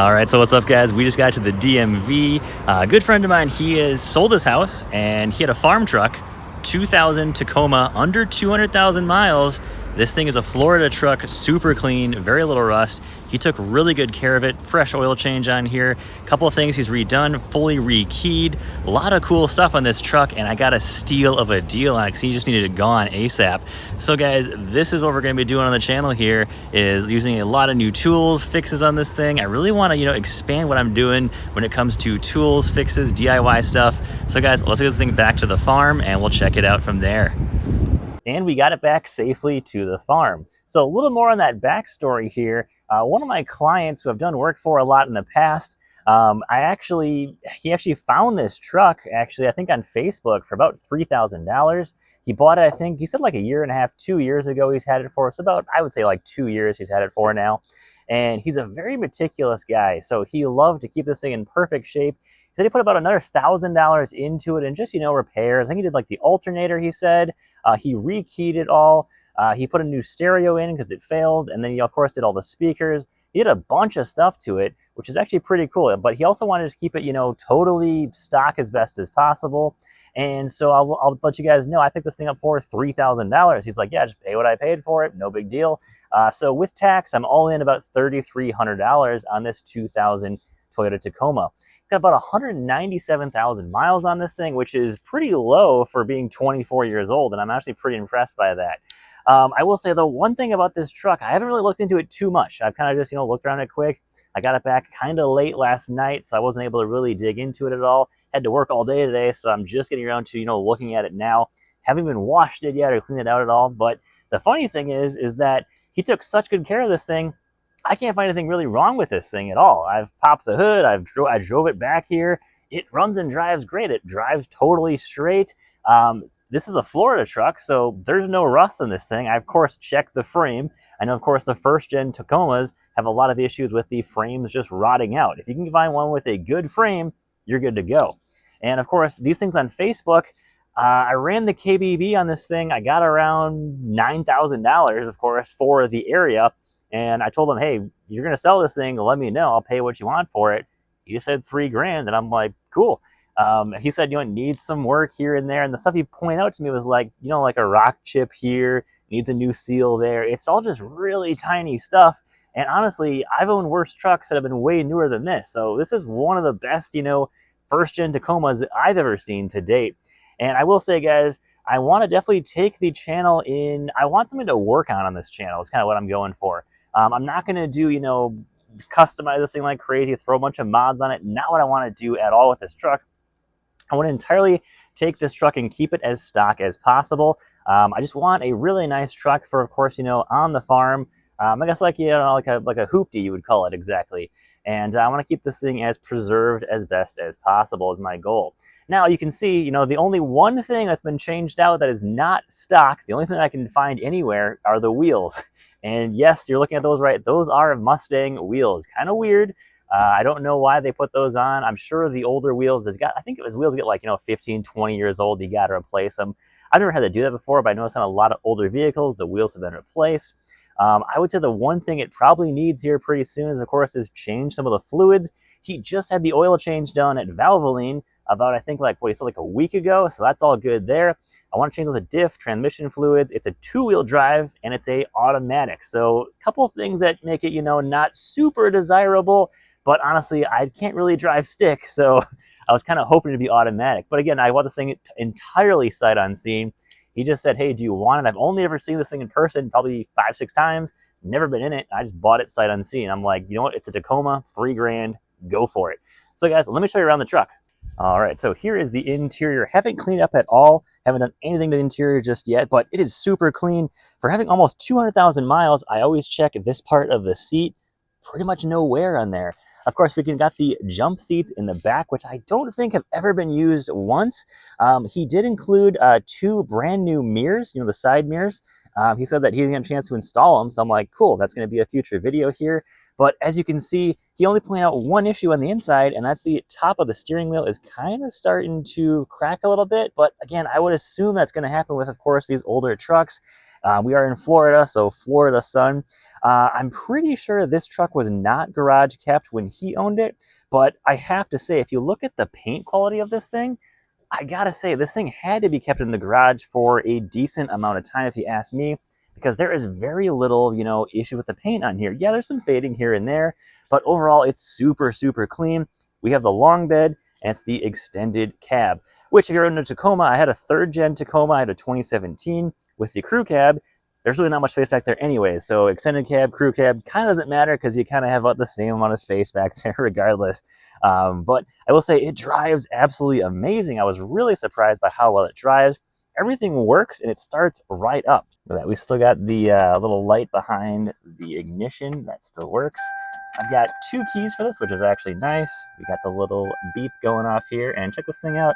All right, so what's up, guys? We just got to the DMV. A good friend of mine, he has sold his house and he had a farm truck, 2000 Tacoma, under 200,000 miles. This thing is a Florida truck, super clean, very little rust. He took really good care of it. Fresh oil change on here. A couple of things he's redone, fully rekeyed. A lot of cool stuff on this truck, and I got a steal of a deal on it because he just needed it gone ASAP. So guys, this is what we're gonna be doing on the channel here, is using a lot of new tools, fixes on this thing. I really wanna, expand what I'm doing when it comes to tools, fixes, DIY stuff. So guys, let's get this thing back to the farm and we'll check it out from there. And we got it back safely to the farm. So a little more on that backstory here. One of my clients who I've done work for a lot in the past, he actually found this truck, I think on Facebook for about $3,000. He bought it, I think, he said like a year and a half, 2 years ago he's had it for. So about, I would say like 2 years he's had it for now. And he's a very meticulous guy. So he loved to keep this thing in perfect shape. He said he put about another $1,000 into it and just, repairs. I think he did like the alternator, he said. He rekeyed it all. He put a new stereo in because it failed. And then he, of course, did all the speakers. He did a bunch of stuff to it, which is actually pretty cool. But he also wanted to keep it, totally stock as best as possible. And so I'll let you guys know, I picked this thing up for $3,000. He's like, yeah, just pay what I paid for it. No big deal. So with tax, I'm all in about $3,300 on this 2000 Toyota Tacoma. It's got about 197,000 miles on this thing, which is pretty low for being 24 years old. And I'm actually pretty impressed by that. I will say, though, one thing about this truck, I haven't really looked into it too much. I've kind of just, looked around it quick. I got it back kind of late last night, so I wasn't able to really dig into it at all. Had to work all day today, so I'm just getting around to, looking at it now. Haven't even washed it yet or cleaned it out at all. But the funny thing is that he took such good care of this thing. I can't find anything really wrong with this thing at all. I've popped the hood. I drove it back here. It runs and drives great. It drives totally straight. This is a Florida truck, so there's no rust in this thing. I, of course, checked the frame. I know, of course, the first-gen Tacomas have a lot of issues with the frames just rotting out. If you can find one with a good frame, you're good to go. And, of course, these things on Facebook, I ran the KBB on this thing. I got around $9,000, of course, for the area. And I told him, hey, you're going to sell this thing, let me know. I'll pay what you want for it. He just said $3,000, and I'm like, cool. He said, it needs some work here and there. And the stuff he pointed out to me was like, like a rock chip here, needs a new seal there. It's all just really tiny stuff. And honestly, I've owned worse trucks that have been way newer than this. So this is one of the best, first-gen Tacomas I've ever seen to date. And I will say, guys, I want to definitely take the channel in. I want something to work on this channel. It's kind of what I'm going for. I'm not going to do, customize this thing like crazy, throw a bunch of mods on it. Not what I want to do at all with this truck. I want to entirely take this truck and keep it as stock as possible. I just want a really nice truck for, of course, on the farm. I guess like, like a hoopty, you would call it exactly. And I want to keep this thing as preserved as best as possible is my goal. Now you can see, the only one thing that's been changed out that is not stock, the only thing I can find anywhere are the wheels. And yes, you're looking at those right. Those are Mustang wheels. Kind of weird. I don't know why they put those on. I'm sure the older wheels I think it was wheels get like, 15, 20 years old. You got to replace them. I've never had to do that before, but I noticed on a lot of older vehicles, the wheels have been replaced. I would say the one thing it probably needs here pretty soon is, of course, is change some of the fluids. He just had the oil change done at Valvoline about, I think, like a week ago. So that's all good there. I want to change all the diff, transmission fluids. It's a 2-wheel drive and it's a automatic. So a couple of things that make it, not super desirable. But honestly, I can't really drive stick, so I was kind of hoping to be automatic. But again, I want this thing entirely sight unseen. He just said, hey, do you want it? I've only ever seen this thing in person, probably 5-6 times. Never been in it. I just bought it sight unseen. I'm like, you know what? It's a Tacoma, $3,000. Go for it. So guys, let me show you around the truck. All right, so here is the interior. Haven't cleaned up at all. Haven't done anything to the interior just yet, but it is super clean. For having almost 200,000 miles, I always check this part of the seat. Pretty much no wear on there. Of course, we got the jump seats in the back, which I don't think have ever been used once. He did include 2 brand new mirrors, the side mirrors. He said that he didn't get a chance to install them, so I'm like, cool, that's going to be a future video here. But as you can see, he only pointed out one issue on the inside, and that's the top of the steering wheel is kind of starting to crack a little bit. But again, I would assume that's going to happen with, of course, these older trucks. We are in Florida, so Florida sun. I'm pretty sure this truck was not garage kept when he owned it, but I have to say, if you look at the paint quality of this thing, I gotta say, this thing had to be kept in the garage for a decent amount of time, if you ask me, because there is very little, issue with the paint on here. Yeah, there's some fading here and there, but overall, it's super, super clean. We have the long bed, and it's the extended cab, which if you're in a Tacoma, I had a third gen Tacoma, I had a 2017 with the crew cab. There's really not much space back there anyway, so extended cab, crew cab, kind of doesn't matter because you kind of have about the same amount of space back there regardless. But I will say it drives absolutely amazing. I was really surprised by how well it drives. Everything works and it starts right up. Look at that. We still got the little light behind the ignition. That still works. I've got 2 keys for this, which is actually nice. We got the little beep going off here, and check this thing out.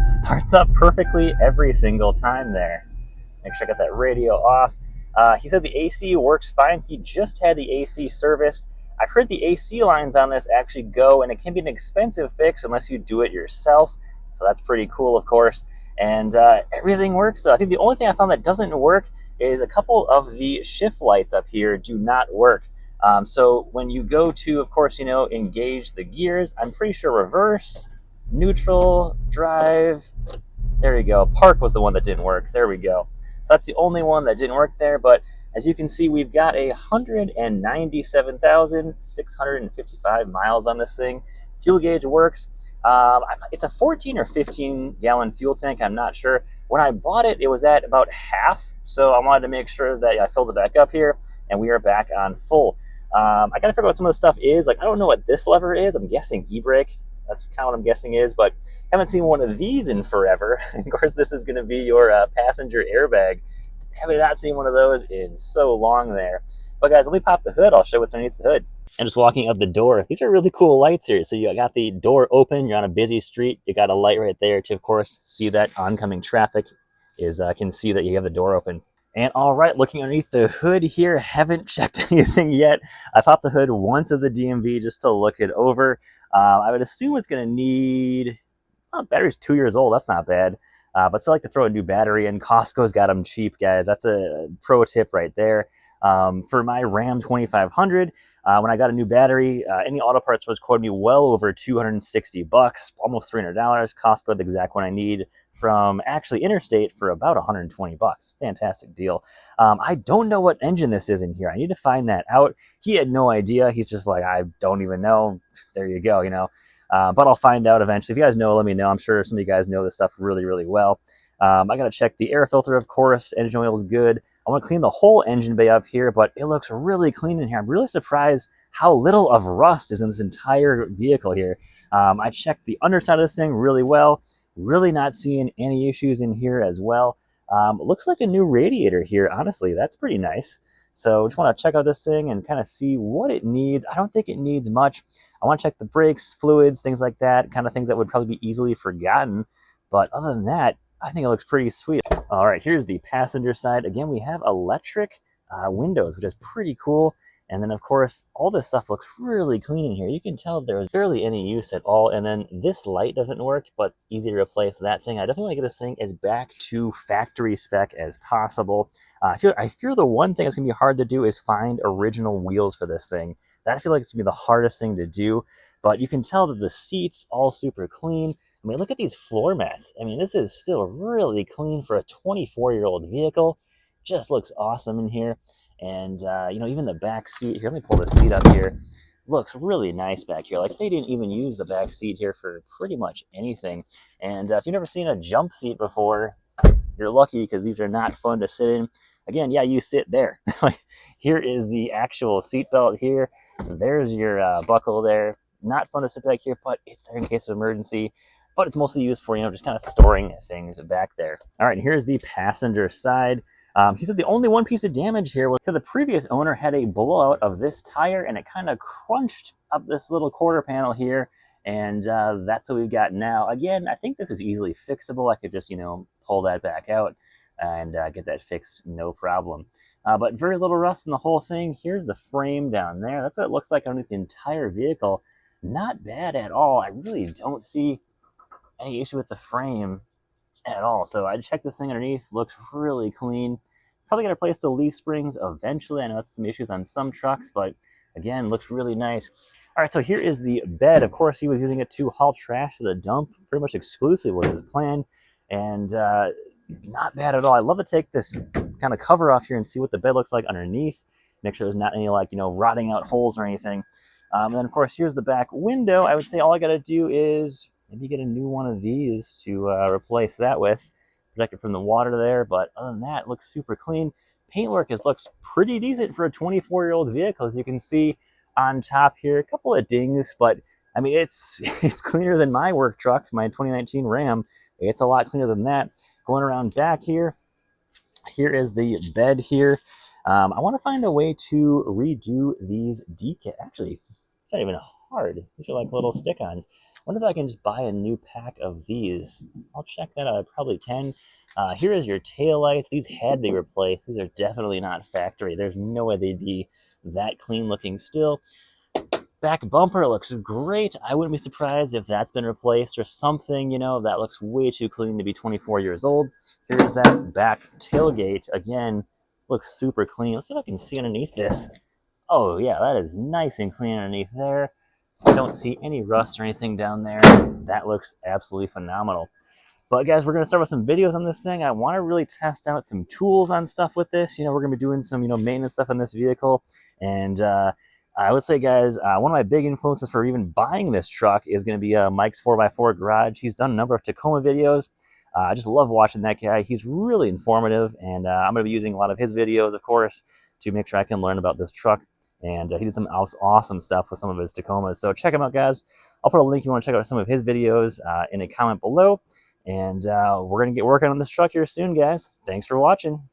Starts up perfectly every single time there. Make sure I got that radio off. He said the AC works fine. He just had the AC serviced. I've heard the AC lines on this actually go, and it can be an expensive fix unless you do it yourself. So that's pretty cool, of course. And everything works, though. I think the only thing I found that doesn't work is a couple of the shift lights up here do not work. So when you go to, of course, engage the gears, I'm pretty sure reverse, neutral, drive, there you go. Park was the one that didn't work. There we go. So that's the only one that didn't work there, but as you can see, we've got 197,655 miles on this thing. Fuel gauge works. It's a 14 or 15 gallon fuel tank. I'm not sure. When I bought it, it was at about half. So I wanted to make sure that I filled it back up here, and we are back on full. I got to figure out what some of the stuff is. Like, I don't know what this lever is. I'm guessing e-brake. That's kind of what I'm guessing is, but haven't seen one of these in forever. Of course, this is going to be your passenger airbag. Haven't not seen one of those in so long there. But guys, let me pop the hood. I'll show what's underneath the hood. And just walking out the door, these are really cool lights here. So you got the door open, you're on a busy street, you got a light right there to, of course, see that oncoming traffic can see that you have the door open. And all right, looking underneath the hood here, haven't checked anything yet. I popped the hood once of the DMV just to look it over. I would assume it's going to need, battery's 2 years old. That's not bad. But still like to throw a new battery in. Costco's got them cheap, guys. That's a pro tip right there. For my Ram 2500, when I got a new battery, any auto parts stores quoted me well over $260, almost $300. Costco, the exact one I need from actually Interstate for about $120. Fantastic deal. I don't know what engine this is in here. I need to find that out. He had no idea. He's just like, I don't even know. There you go, but I'll find out eventually. If you guys know, let me know. I'm sure some of you guys know this stuff really, really well. I got to check the air filter, of course. Engine oil is good. I want to clean the whole engine bay up here, but it looks really clean in here. I'm really surprised how little of rust is in this entire vehicle here. I checked the underside of this thing really well. Really not seeing any issues in here as well. Looks like a new radiator here, honestly. That's pretty nice. So just want to check out this thing and kind of see what it needs. I don't think it needs much. I want to check the brakes, fluids, things like that, kind of things that would probably be easily forgotten. But other than that, I think it looks pretty sweet. All right, here's the passenger side. Again, we have electric windows, which is pretty cool. And then, of course, all this stuff looks really clean in here. You can tell there was barely any use at all. And then this light doesn't work, but easy to replace that thing. I definitely want to get this thing as back to factory spec as possible. I fear the one thing that's going to be hard to do is find original wheels for this thing. That I feel like it's going to be the hardest thing to do. But you can tell that the seats all super clean. I mean, look at these floor mats. I mean, this is still really clean for a 24-year-old vehicle. Just looks awesome in here. And, even the back seat here, let me pull the seat up here, looks really nice back here. Like, they didn't even use the back seat here for pretty much anything. And if you've never seen a jump seat before, you're lucky because these are not fun to sit in. Again, yeah, you sit there. Here is the actual seat belt here. There's your buckle there. Not fun to sit back here, but it's there in case of emergency. But it's mostly used for, just kind of storing things back there. All right, and here's the passenger side. He said the only one piece of damage here was that the previous owner had a blowout of this tire and it kind of crunched up this little quarter panel here. And that's what we've got now. Again, I think this is easily fixable. I could just, pull that back out and get that fixed, no problem. But very little rust in the whole thing. Here's the frame down there. That's what it looks like underneath the entire vehicle. Not bad at all. I really don't see any issue with the frame at all. So I checked this thing underneath, looks really clean. Probably got to replace the leaf springs eventually. I know that's some issues on some trucks, but again, looks really nice. All right, so here is the bed. Of course, he was using it to haul trash to the dump. Pretty much exclusively was his plan, and not bad at all. I love to take this kind of cover off here and see what the bed looks like underneath. Make sure there's not any like rotting out holes or anything. And then of course here's the back window. I would say all I got to do is maybe get a new one of these to replace that with, protect it from the water there. But other than that, it looks super clean. Paintwork looks pretty decent for a 24-year-old vehicle, as you can see on top here. A couple of dings, but I mean it's cleaner than my work truck, my 2019 Ram. It's a lot cleaner than that. Going around back here, here is the bed here. I want to find a way to redo these decals. Actually, it's not even hard. These are like little stick-ons. I wonder if I can just buy a new pack of these. I'll check that out. I probably can. Here is your taillights. These had to be replaced. These are definitely not factory. There's no way they'd be that clean looking still. Back bumper looks great. I wouldn't be surprised if that's been replaced or something, that looks way too clean to be 24 years old. Here's that back tailgate. Again, looks super clean. Let's see if I can see underneath this. Oh yeah, that is nice and clean underneath there. Don't see any rust or anything down there. That looks absolutely phenomenal. But guys, we're going to start with some videos on this thing. I want to really test out some tools on stuff with this. We're going to be doing some, maintenance stuff on this vehicle. And I would say, guys, one of my big influences for even buying this truck is going to be Mike's 4x4 Garage. He's done a number of Tacoma videos. I just love watching that guy. He's really informative, and I'm going to be using a lot of his videos, of course, to make sure I can learn about this truck. And he did some awesome stuff with some of his Tacomas. So check him out, guys. I'll put a link if you want to check out some of his videos in a comment below. And we're going to get working on this truck here soon, guys. Thanks for watching.